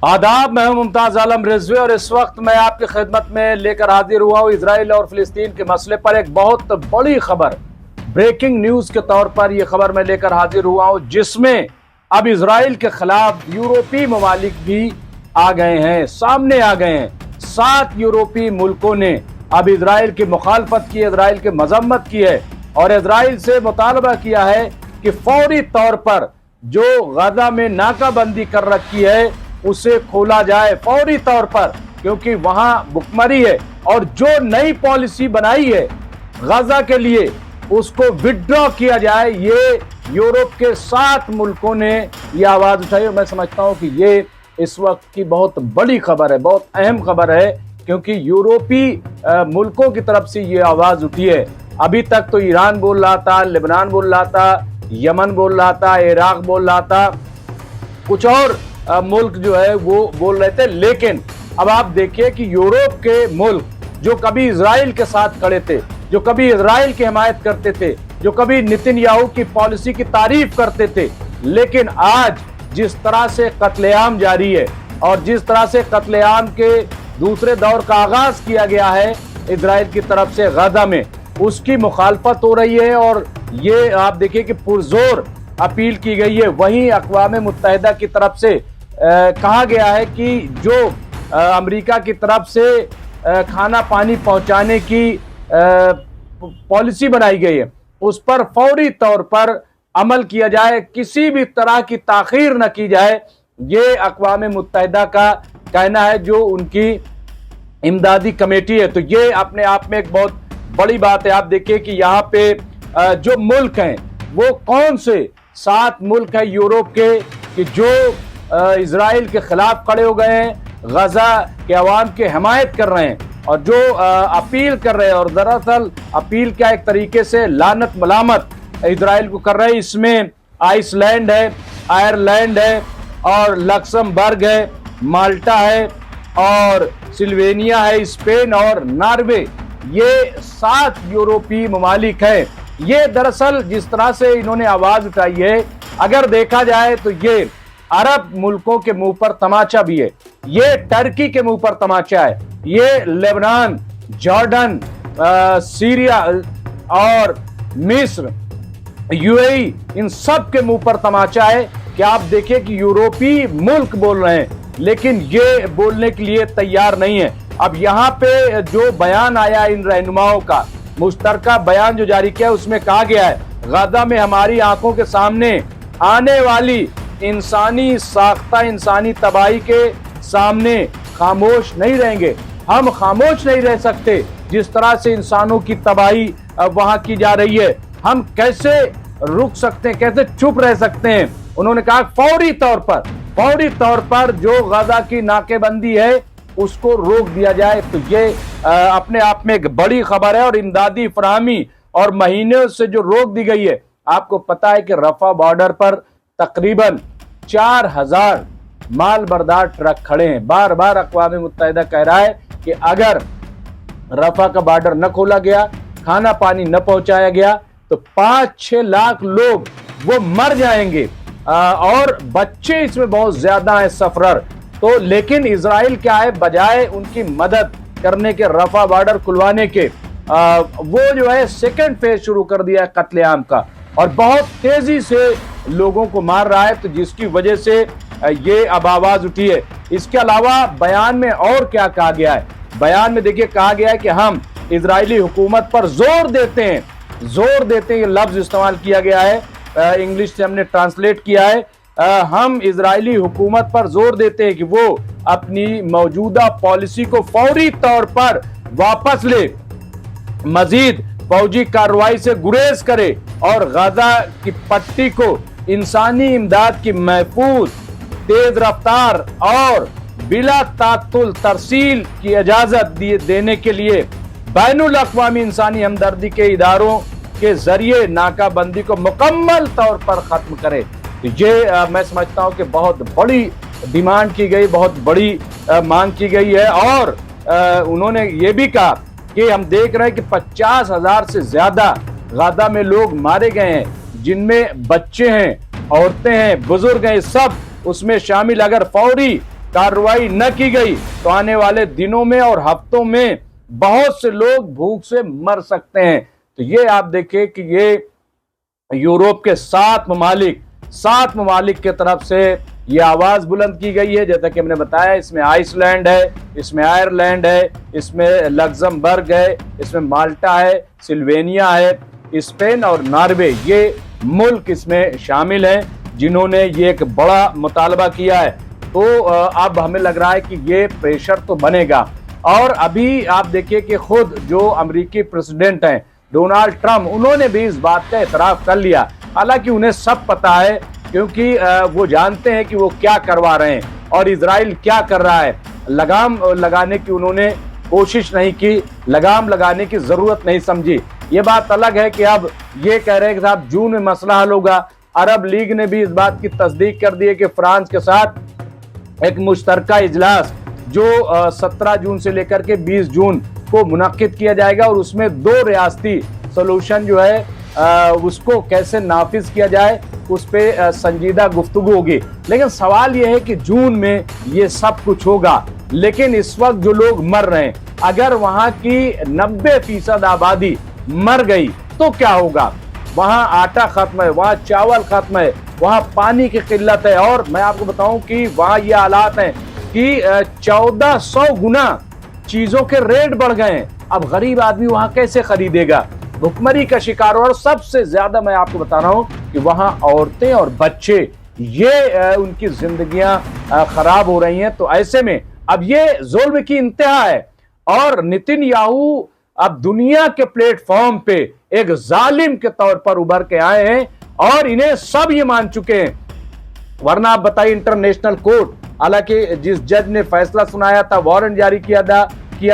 आदाब, मैं हूं मुमताज आलम रिजवी और इस वक्त मैं आपकी खिदमत में लेकर हाजिर हुआ हूं इजराइल और फिलिस्तीन के मसले पर एक बहुत बड़ी खबर। ब्रेकिंग न्यूज के तौर पर यह खबर मैं लेकर हाजिर हुआ हूं, जिसमें अब इजराइल के खिलाफ यूरोपीय ममालिक भी आ गए हैं, सामने आ गए हैं। 7 यूरोपीय मुल्कों ने अब इजराइल की मुखालफत की, इजराइल की मजम्मत की है और इजराइल से मुतालबा किया है कि फौरी तौर पर जो गाजा में नाकाबंदी कर रखी है उसे खोला जाए फौरी तौर पर, क्योंकि वहां भुखमरी है और जो नई पॉलिसी बनाई है गाजा के लिए उसको विड्रॉ किया जाए। ये यूरोप के 7 मुल्कों ने ये आवाज उठाई और मैं समझता हूं कि ये इस वक्त की बहुत बड़ी खबर है, बहुत अहम खबर है, क्योंकि यूरोपीय मुल्कों की तरफ से ये आवाज उठी है। अभी तक तो ईरान बोल रहा था, लेबनान बोल रहा था, यमन बोल रहा था, इराक बोल रहा था, कुछ और मुल्क जो है वो बोल रहे थे। लेकिन अब आप देखिए कि यूरोप के मुल्क जो कभी इजराइल के साथ खड़े थे, जो कभी इजराइल की हिमायत करते थे, जो कभी नेतन्याहू की पॉलिसी की तारीफ करते थे, लेकिन आज जिस तरह से कत्लेआम जारी है और जिस तरह से कत्लेआम के दूसरे दौर का आगाज किया गया है इजराइल की तरफ से गाजा में, उसकी मुखालफत हो रही है और ये आप देखिए कि पुरजोर अपील की गई है। वहीं अक़वाम मुत्तहिदा की तरफ से कहा गया है कि जो अमेरिका की तरफ से खाना पानी पहुंचाने की पॉलिसी बनाई गई है उस पर फौरी तौर पर अमल किया जाए, किसी भी तरह की ताखीर न की जाए। ये अक़वाम मुत्तहिदा का कहना है, जो उनकी इमदादी कमेटी है। तो ये अपने आप में एक बहुत बड़ी बात है। आप देखिए कि यहाँ पे जो मुल्क हैं वो कौन से 7 मुल्क हैं यूरोप के कि जो इजराइल के खिलाफ खड़े हो गए हैं, गाजा के अवाम की हिमायत कर रहे हैं और जो अपील कर रहे हैं, और दरअसल अपील क्या एक तरीके से लानत मलामत इजराइल को कर रहे हैं। इसमें आइसलैंड है, आयरलैंड है और लक्समबर्ग है, माल्टा है और सिल्वेनिया है, स्पेन और नॉर्वे। ये 7 यूरोपीय ममालिक हैं। ये दरअसल जिस तरह से इन्होंने आवाज उठाई है, अगर देखा जाए तो ये अरब मुल्कों के मुंह पर तमाचा भी है, ये टर्की के मुंह पर तमाचा है, ये लेबनान, जॉर्डन, सीरिया और मिस्र, यूएई, इन सब के मुंह पर तमाचा है कि आप देखिए कि यूरोपीय मुल्क बोल रहे हैं लेकिन ये बोलने के लिए तैयार नहीं है। अब यहाँ पे जो बयान आया इन रहनुमाओं का, मुश्तरका बयान जो जारी किया, उसमें कहा गया है गाजा में हमारी आंखों के सामने आने वाली इंसानी साख्ता, इंसानी तबाही के सामने खामोश नहीं रहेंगे। हम खामोश नहीं रह सकते जिस तरह से इंसानों की तबाही वहां की जा रही है। हम कैसे रुक सकते हैं, कैसे चुप रह सकते हैं। उन्होंने कहा फौरी तौर पर जो गाजा की नाकेबंदी है उसको रोक दिया जाए। तो ये अपने आप में एक बड़ी खबर है और इमदादी फराहमी और महीनों से जो रोक दी गई है। आपको पता है कि रफा बॉर्डर पर तकरीबन 4000 माल बरदार ट्रक खड़े हैं। बार बार अक़वाम मुत्तहिदा कह रहा है कि अगर रफा का बॉर्डर न खोला गया, खाना पानी न पहुंचाया गया तो 5-6 लाख लोग वो मर जाएंगे और बच्चे इसमें बहुत ज्यादा हैं, सफरर। तो लेकिन इजराइल क्या है, बजाय उनकी मदद करने के, रफा बॉर्डर खुलवाने के, वो जो है सेकंड फेज शुरू कर दिया है कत्लेआम का और बहुत तेजी से लोगों को मार रहा है। तो जिसकी वजह से ये अब आवाज उठी है। इसके अलावा बयान में और क्या कहा गया है, बयान में देखिए कहा गया है कि हम इजरायली हुकूमत पर जोर देते हैं, ये लफ्ज इस्तेमाल किया गया है, इंग्लिश से हमने ट्रांसलेट किया है। हम इजरायली हुकूमत पर जोर देते हैं कि वो अपनी मौजूदा पॉलिसी को फौरी तौर पर वापस ले, मजीद फौजी कार्रवाई से गुरेज करे और गाजा की पट्टी को इंसानी इमदाद की महफूज, तेज रफ्तार और बिला तातुल तरसील की इजाजत देने के लिए बैनुल अक़वामी इंसानी हमदर्दी के इदारों के जरिए नाकाबंदी को मुकम्मल तौर पर खत्म करे। तो ये मैं समझता हूँ कि बहुत बड़ी डिमांड की गई, बहुत बड़ी मांग की गई है। और उन्होंने ये भी कहा कि हम देख रहे हैं कि 50,000 से ज्यादा गाजा में लोग मारे गए हैं, जिनमें बच्चे हैं, औरतें हैं, बुजुर्ग हैं, सब उसमें शामिल। अगर फौरी कार्रवाई न की गई तो आने वाले दिनों में और हफ्तों में बहुत से लोग भूख से मर सकते हैं। तो ये आप देखिए कि ये यूरोप के 7 ममालिक के तरफ से ये आवाज बुलंद की गई है। जैसा कि हमने बताया, इसमें आइसलैंड है, इसमें आयरलैंड है, इसमें लग्जमबर्ग है, इसमें माल्टा है, सिल्वेनिया है, स्पेन और नॉर्वे, ये मुल्क इसमें शामिल हैं जिन्होंने ये एक बड़ा मुतालबा किया है। तो अब हमें लग रहा है कि ये प्रेशर तो बनेगा। और अभी आप देखिए कि खुद जो अमेरिकी प्रेसिडेंट हैं डोनाल्ड ट्रंप, उन्होंने भी इस बात का एतराफ कर लिया। हालांकि उन्हें सब पता है, क्योंकि वो जानते हैं कि वो क्या करवा रहे हैं और इजराइल क्या कर रहा है। लगाम लगाने की उन्होंने कोशिश नहीं की, लगाम लगाने की जरूरत नहीं समझी। ये बात अलग है कि अब ये कह रहे हैं कि साहब जून में मसला हल होगा। अरब लीग ने भी इस बात की तस्दीक कर दी है कि फ्रांस के साथ एक मुश्तरका इजलास जो 17 जून से लेकर के 20 जून को मुनक्किद किया जाएगा और उसमें 2 रियासती सोल्यूशन जो है उसको कैसे नाफिज किया जाए उस पर संजीदा गुफ्तगू होगी। लेकिन सवाल यह है कि जून में ये सब कुछ होगा, लेकिन इस वक्त जो लोग मर रहे हैं, अगर वहां की 90% आबादी मर गई तो क्या होगा? वहां आटा खत्म है, वहां चावल खत्म है, वहां पानी की किल्लत है। और मैं आपको बताऊं कि वहां ये हालात हैं कि 1400 गुना चीजों के रेट बढ़ गए हैं। अब गरीब आदमी वहां कैसे खरीदेगा? भुखमरी का शिकार। और सबसे ज्यादा मैं आपको बता रहा हूं कि वहां औरतें और बच्चे, ये उनकी जिंदगियां खराब हो रही हैं। तो ऐसे में अब ये जुल्म की इंतहा है और नेतन्याहू अब दुनिया के प्लेटफॉर्म पे एक जालिम के तौर पर उभर के आए हैं और इन्हें सब ये मान चुके हैं। वरना आप बताइए, इंटरनेशनल कोर्ट, हालांकि जिस जज ने फैसला सुनाया था, वारंट जारी किया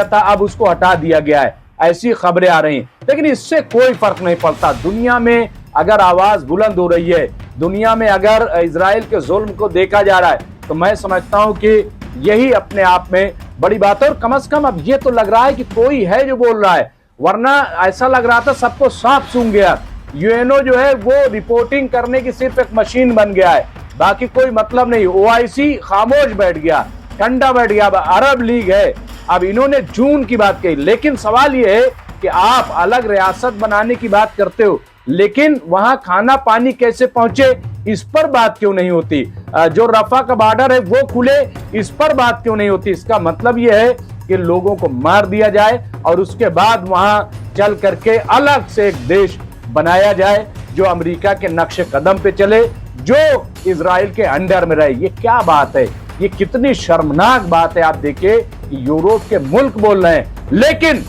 था, अब उसको हटा दिया गया है, ऐसी खबरें आ रही हैं। लेकिन इससे कोई फर्क नहीं पड़ता। दुनिया में अगर आवाज बुलंद हो रही है, दुनिया में अगर इजराइल के जुल्म को देखा जा रहा है, तो मैं समझता हूं कि यही अपने आप में बड़ी बात है। और कम से कम अब ये तो लग रहा है कि कोई है जो बोल रहा है, वरना ऐसा लग रहा था सबको साफ सूंघ गया। यूएनओ जो है वो रिपोर्टिंग करने की सिर्फ एक मशीन बन गया है, बाकी कोई मतलब नहीं। ओआईसी खामोश बैठ गया, ठंडा बैठ गया। अरब लीग है, अब इन्होंने जून की बात कही। लेकिन सवाल यह है कि आप अलग रियासत बनाने की बात करते हो, लेकिन वहां खाना पानी कैसे पहुंचे, इस पर बात क्यों नहीं होती? जो रफा का बॉर्डर है वो खुले, इस पर बात क्यों नहीं होती? इसका मतलब यह है कि लोगों को मार दिया जाए और उसके बाद वहां चल करके अलग से एक देश बनाया जाए जो अमेरिका के नक्शे कदम पे चले, जो इजराइल के अंडर में रहे। ये क्या बात है? ये कितनी शर्मनाक बात है। आप देखिए, यूरोप के मुल्क बोल रहे हैं, लेकिन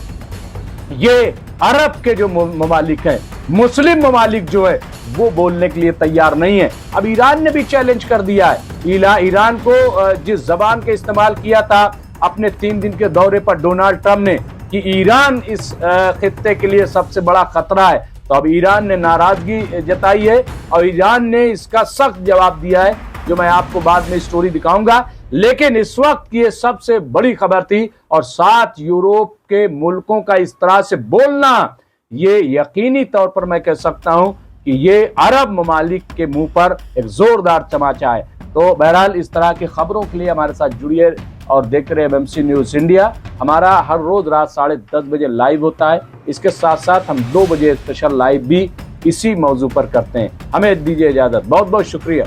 ये अरब के जो ममालिक हैं, मुस्लिम ममालिक जो है, वो बोलने के लिए तैयार नहीं है। अब ईरान ने भी चैलेंज कर दिया है। ईरान को जिस जबान का इस्तेमाल किया था अपने 3 दिन के दौरे पर डोनाल्ड ट्रंप ने कि ईरान इस खित्ते के लिए सबसे बड़ा खतरा है, तो अब ईरान ने नाराजगी जताई है और ईरान ने इसका सख्त जवाब दिया है, जो मैं आपको बाद में स्टोरी दिखाऊंगा। लेकिन इस वक्त ये सबसे बड़ी खबर थी और 7 यूरोप के मुल्कों का इस तरह से बोलना, ये यकीनी तौर पर मैं कह सकता हूं कि ये अरब ममालिक के मुंह पर एक जोरदार तमाचा है। तो बहरहाल इस तरह की खबरों के लिए हमारे साथ जुड़िए और देखते रहे एमएमसी न्यूज इंडिया। हमारा हर रोज रात 10:30 बजे लाइव होता है। इसके साथ साथ हम 2 बजे स्पेशल लाइव भी इसी मौजू पर करते हैं। हमें दीजिए इजाजत। बहुत बहुत शुक्रिया।